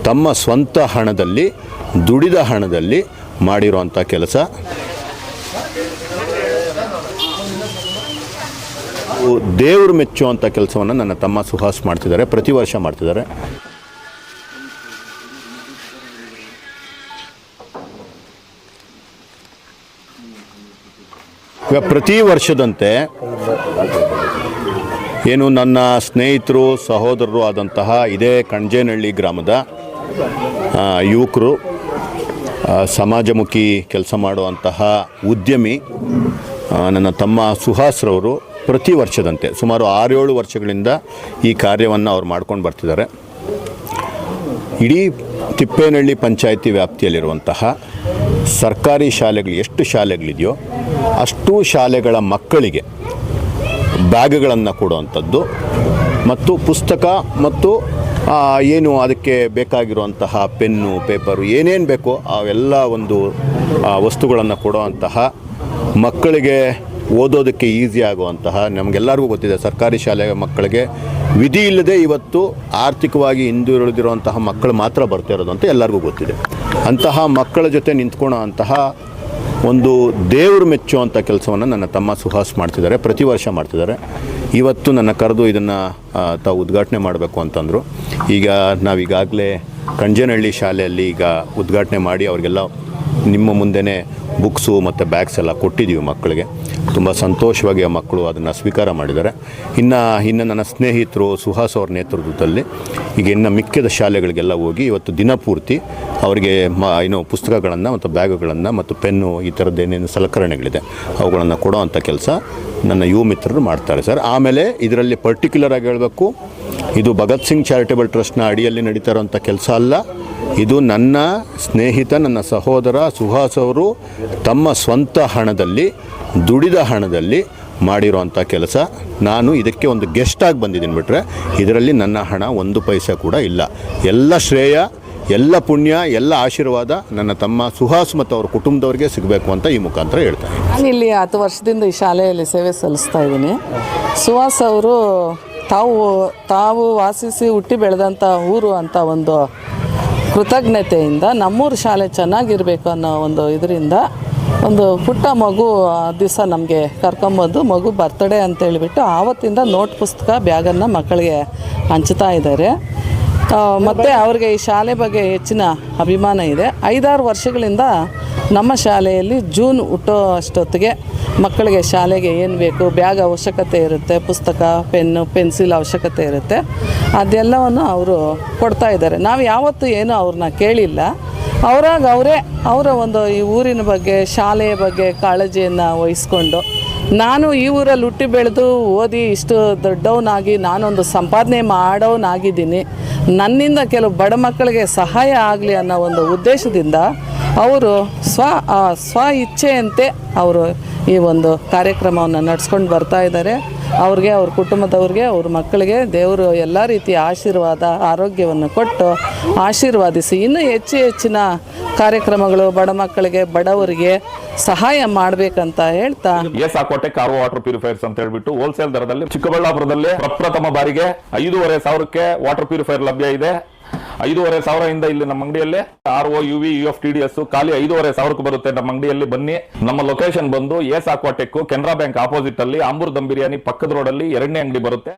ತಮ್ಮ ಸ್ವಂತ ಹಣದಲ್ಲಿ ದುಡಿದ ಹಣದಲ್ಲಿ ಮಾಡಿರುವಂಥ ಕೆಲಸ. ದೇವರು ಮೆಚ್ಚುವಂಥ ಕೆಲಸವನ್ನು ನನ್ನ ತಮ್ಮ ಸುಹಾಸ್ ಮಾಡ್ತಿದ್ದಾರೆ, ಪ್ರತಿ ವರ್ಷ ಮಾಡ್ತಿದ್ದಾರೆ. ಈಗ ಪ್ರತಿ ವರ್ಷದಂತೆ ಏನು ನನ್ನ ಸ್ನೇಹಿತರು ಸಹೋದರರು ಆದಂತಹ ಇದೇ ಕಣಜೇನಹಳ್ಳಿ ಗ್ರಾಮದ ಯುವಕರು, ಸಮಾಜಮುಖಿ ಕೆಲಸ ಮಾಡುವಂತಹ ಉದ್ಯಮಿ ನನ್ನ ತಮ್ಮ ಸುಹಾಸ್ರವರು ಪ್ರತಿ ವರ್ಷದಂತೆ ಸುಮಾರು 6-7 ವರ್ಷಗಳಿಂದ ಈ ಕಾರ್ಯವನ್ನು ಅವ್ರು ಮಾಡ್ಕೊಂಡು ಬರ್ತಿದ್ದಾರೆ. ಇಡೀ ತಿಪ್ಪೇನಹಳ್ಳಿ ಪಂಚಾಯಿತಿ ವ್ಯಾಪ್ತಿಯಲ್ಲಿರುವಂತಹ ಸರ್ಕಾರಿ ಶಾಲೆಗಳು ಎಷ್ಟು ಶಾಲೆಗಳಿದೆಯೋ ಅಷ್ಟು ಶಾಲೆಗಳ ಮಕ್ಕಳಿಗೆ ಬ್ಯಾಗ್ಗಳನ್ನು ಕೊಡುವಂಥದ್ದು ಮತ್ತು ಪುಸ್ತಕ ಮತ್ತು ಏನು ಅದಕ್ಕೆ ಬೇಕಾಗಿರುವಂತಹ ಪೆನ್ನು, ಪೇಪರು ಏನೇನು ಬೇಕೋ ಅವೆಲ್ಲ ಒಂದು ವಸ್ತುಗಳನ್ನು ಕೊಡುವಂತಹ, ಮಕ್ಕಳಿಗೆ ಓದೋದಕ್ಕೆ ಈಸಿ ಆಗುವಂತಹ, ನಮಗೆಲ್ಲರಿಗೂ ಗೊತ್ತಿದೆ ಸರ್ಕಾರಿ ಶಾಲೆಯ ಮಕ್ಕಳಿಗೆ ವಿಧಿ ಇಲ್ಲದೆ ಇವತ್ತು ಆರ್ಥಿಕವಾಗಿ ಹಿಂದುಳಿದಿರುವಂತಹ ಮಕ್ಕಳು ಮಾತ್ರ ಬರ್ತಾ ಇರೋದು ಅಂತ ಎಲ್ಲರಿಗೂ ಗೊತ್ತಿದೆ. ಅಂತಹ ಮಕ್ಕಳ ಜೊತೆ ನಿಂತ್ಕೊಳ್ಳೋ ಅಂತಹ ಒಂದು ದೇವರು ಮೆಚ್ಚುವಂಥ ಕೆಲಸವನ್ನು ನನ್ನ ತಮ್ಮ ಸುಹಾಸ್ ಮಾಡ್ತಿದ್ದಾರೆ, ಪ್ರತಿ ವರ್ಷ ಮಾಡ್ತಿದ್ದಾರೆ. ಇವತ್ತು ನನ್ನ ಕರೆದು ಇದನ್ನು ತಾವು ಉದ್ಘಾಟನೆ ಮಾಡಬೇಕು ಅಂತಂದರು. ಈಗ ನಾವೀಗಾಗಲೇ ಕಣಜೇನಹಳ್ಳಿ ಶಾಲೆಯಲ್ಲಿ ಈಗ ಉದ್ಘಾಟನೆ ಮಾಡಿ ಅವರಿಗೆಲ್ಲ ನಿಮ್ಮ ಮುಂದೆನೇ ಬುಕ್ಸು ಮತ್ತು ಬ್ಯಾಗ್ಸ್ ಎಲ್ಲ ಕೊಟ್ಟಿದ್ದೀವಿ ಮಕ್ಕಳಿಗೆ. ತುಂಬ ಸಂತೋಷವಾಗಿ ಆ ಮಕ್ಕಳು ಅದನ್ನು ಸ್ವೀಕಾರ ಮಾಡಿದ್ದಾರೆ. ಇನ್ನು ನನ್ನ ಸ್ನೇಹಿತರು ಸುಹಾಸ್ ಅವ್ರ ನೇತೃತ್ವದಲ್ಲಿ ಈಗ ಇನ್ನು ಮಿಕ್ಕಿದ ಶಾಲೆಗಳಿಗೆಲ್ಲ ಹೋಗಿ ಇವತ್ತು ದಿನಪೂರ್ತಿ ಅವರಿಗೆ ಪುಸ್ತಕಗಳನ್ನು ಮತ್ತು ಬ್ಯಾಗುಗಳನ್ನು ಮತ್ತು ಪೆನ್ನು ಈ ಥರದ್ದು ಏನೇನು ಸಲಕರಣೆಗಳಿದೆ ಅವುಗಳನ್ನು ಕೊಡೋವಂಥ ಕೆಲಸ ನನ್ನ ಯುವ ಮಿತ್ರರು ಮಾಡ್ತಾರೆ ಸರ್. ಆಮೇಲೆ ಇದರಲ್ಲಿ ಪರ್ಟಿಕ್ಯುಲರ್ ಆಗಿ ಹೇಳಬೇಕು, ಇದು ಭಗತ್ ಸಿಂಗ್ ಚಾರಿಟೇಬಲ್ ಟ್ರಸ್ಟ್ನ ಅಡಿಯಲ್ಲಿ ನಡೀತಾ ಇರೋವಂಥ ಕೆಲಸ ಅಲ್ಲ. ಇದು ನನ್ನ ಸ್ನೇಹಿತ, ನನ್ನ ಸಹೋದರ ಸುಹಾಸ್ ಅವರು ತಮ್ಮ ಸ್ವಂತ ಹಣದಲ್ಲಿ ದುಡಿದ ಹಣದಲ್ಲಿ ಮಾಡಿರೋವಂಥ ಕೆಲಸ. ನಾನು ಇದಕ್ಕೆ ಒಂದು ಗೆಸ್ಟಾಗಿ ಬಂದಿದ್ದೀನಿ ಬಿಟ್ಟರೆ ಇದರಲ್ಲಿ ನನ್ನ ಹಣ 1 ಪೈಸೆ ಕೂಡ ಇಲ್ಲ. ಎಲ್ಲ ಶ್ರೇಯ, ಎಲ್ಲ ಪುಣ್ಯ, ಎಲ್ಲ ಆಶೀರ್ವಾದ ನನ್ನ ತಮ್ಮ ಸುಹಾಸ್ ಮತ್ತು ಅವ್ರ ಕುಟುಂಬದವ್ರಿಗೆ ಸಿಗಬೇಕು ಅಂತ ಈ ಮುಖಾಂತರ ಹೇಳ್ತಾರೆ. ನಾನು ಇಲ್ಲಿ 10 ವರ್ಷದಿಂದ ಈ ಶಾಲೆಯಲ್ಲಿ ಸೇವೆ ಸಲ್ಲಿಸ್ತಾ ಇದ್ದೀನಿ. ಸುಹಾಸ್ ಅವರು ತಾವು ವಾಸಿಸಿ ಹುಟ್ಟಿ ಬೆಳೆದಂಥ ಊರು ಅಂತ ಒಂದು ಕೃತಜ್ಞತೆಯಿಂದ ನಮ್ಮೂರು ಶಾಲೆ ಚೆನ್ನಾಗಿರಬೇಕು ಅನ್ನೋ ಒಂದು ಇದರಿಂದ ಒಂದು ಪುಟ್ಟ ಮಗು ದಿವಸ ನಮಗೆ ಕರ್ಕೊಂಬಂದು ಮಗು ಬರ್ತಡೇ ಅಂತೇಳಿಬಿಟ್ಟು ಆವತ್ತಿಂದ ನೋಟ್ ಪುಸ್ತಕ ಬ್ಯಾಗನ್ನು ಮಕ್ಕಳಿಗೆ ಹಂಚ್ತಾ ಇದ್ದಾರೆ. ಮತ್ತು ಅವ್ರಿಗೆ ಈ ಶಾಲೆ ಬಗ್ಗೆ ಹೆಚ್ಚಿನ ಅಭಿಮಾನ ಇದೆ. 5-6 ವರ್ಷಗಳಿಂದ ನಮ್ಮ ಶಾಲೆಯಲ್ಲಿ ಜೂನ್ ಹುಟ್ಟೋ ಅಷ್ಟೊತ್ತಿಗೆ ಮಕ್ಕಳಿಗೆ ಶಾಲೆಗೆ ಏನು ಬೇಕು, ಬ್ಯಾಗ್ ಅವಶ್ಯಕತೆ ಇರುತ್ತೆ, ಪುಸ್ತಕ, ಪೆನ್ನು, ಪೆನ್ಸಿಲ್ ಅವಶ್ಯಕತೆ ಇರುತ್ತೆ, ಅದೆಲ್ಲವನ್ನು ಅವರು ಕೊಡ್ತಾ ಇದ್ದಾರೆ. ನಾವು ಯಾವತ್ತೂ ಏನೂ ಅವ್ರನ್ನ ಕೇಳಿಲ್ಲ. ಅವರ ಒಂದು ಈ ಊರಿನ ಬಗ್ಗೆ, ಶಾಲೆಯ ಬಗ್ಗೆ ಕಾಳಜಿಯನ್ನು ವಹಿಸ್ಕೊಂಡು, ನಾನು ಈ ಊರಲ್ಲಿ ಹುಟ್ಟಿ ಬೆಳೆದು ಓದಿ ಇಷ್ಟು ದೊಡ್ಡವನಾಗಿ ನಾನೊಂದು ಸಂಪಾದನೆ ಮಾಡೋನಾಗಿದ್ದೀನಿ, ನನ್ನಿಂದ ಕೆಲವು ಬಡ ಮಕ್ಕಳಿಗೆ ಸಹಾಯ ಆಗಲಿ ಅನ್ನೋ ಒಂದು ಉದ್ದೇಶದಿಂದ ಅವರು ಸ್ವ ಇಚ್ಛೆಯಂತೆ ಅವರು ಈ ಒಂದು ಕಾರ್ಯಕ್ರಮವನ್ನು ನಡೆಸ್ಕೊಂಡು ಬರ್ತಾ ಇದ್ದಾರೆ. ಅವ್ರಿಗೆ, ಅವ್ರ ಕುಟುಂಬದವ್ರಿಗೆ, ಅವ್ರ ಮಕ್ಕಳಿಗೆ ದೇವರು ಎಲ್ಲ ರೀತಿಯ ಆಶೀರ್ವಾದ, ಆರೋಗ್ಯವನ್ನು ಕೊಟ್ಟು ಆಶೀರ್ವಾದಿಸಿ ಇನ್ನೂ ಹೆಚ್ಚಿನ ಕಾರ್ಯಕ್ರಮಗಳು ಬಡ ಮಕ್ಕಳಿಗೆ, ಬಡವರಿಗೆ ಸಹಾಯ ಮಾಡಬೇಕಂತ ಹೇಳ್ತಾ ಸಾಕೋಟೆಕ್ ಆರ್ ವಾಟರ್ ಪ್ಯೂರಿಫೈರ್ಸ್ ಅಂತ ಹೇಳ್ಬಿಟ್ಟು ಹೋಲ್ಸೇಲ್ ದರದಲ್ಲಿ ಚಿಕ್ಕಬಳ್ಳಾಪುರದಲ್ಲಿ ಪ್ರಪ್ರಥಮ ಬಾರಿಗೆ 5,500ಕ್ಕೆ ವಾಟರ್ ಪ್ಯೂರಿಫೈರ್ ಲಭ್ಯ ಇದೆ. 5,500 ಇಲ್ಲಿ ನಮ್ಮ ಅಂಗಡಿಯಲ್ಲಿ RO UV UFTDS ಖಾಲಿ 5,500 ಬರುತ್ತೆ ನಮ್ಮ ಅಂಗಡಿಯಲ್ಲಿ. ಬನ್ನಿ. ನಮ್ಮ ಲೊಕೇಶನ್ ಬಂದು S Aquatech Canara bank opposite ಅಲ್ಲಿ ಆಂಬೂರ್ ದಮ್ ಬಿರಿಯಾನಿ ಪಕ್ಕದ ರೋಡ್ ಅಲ್ಲಿ 2ನೇ ಅಂಗಡಿ ಬರುತ್ತೆ.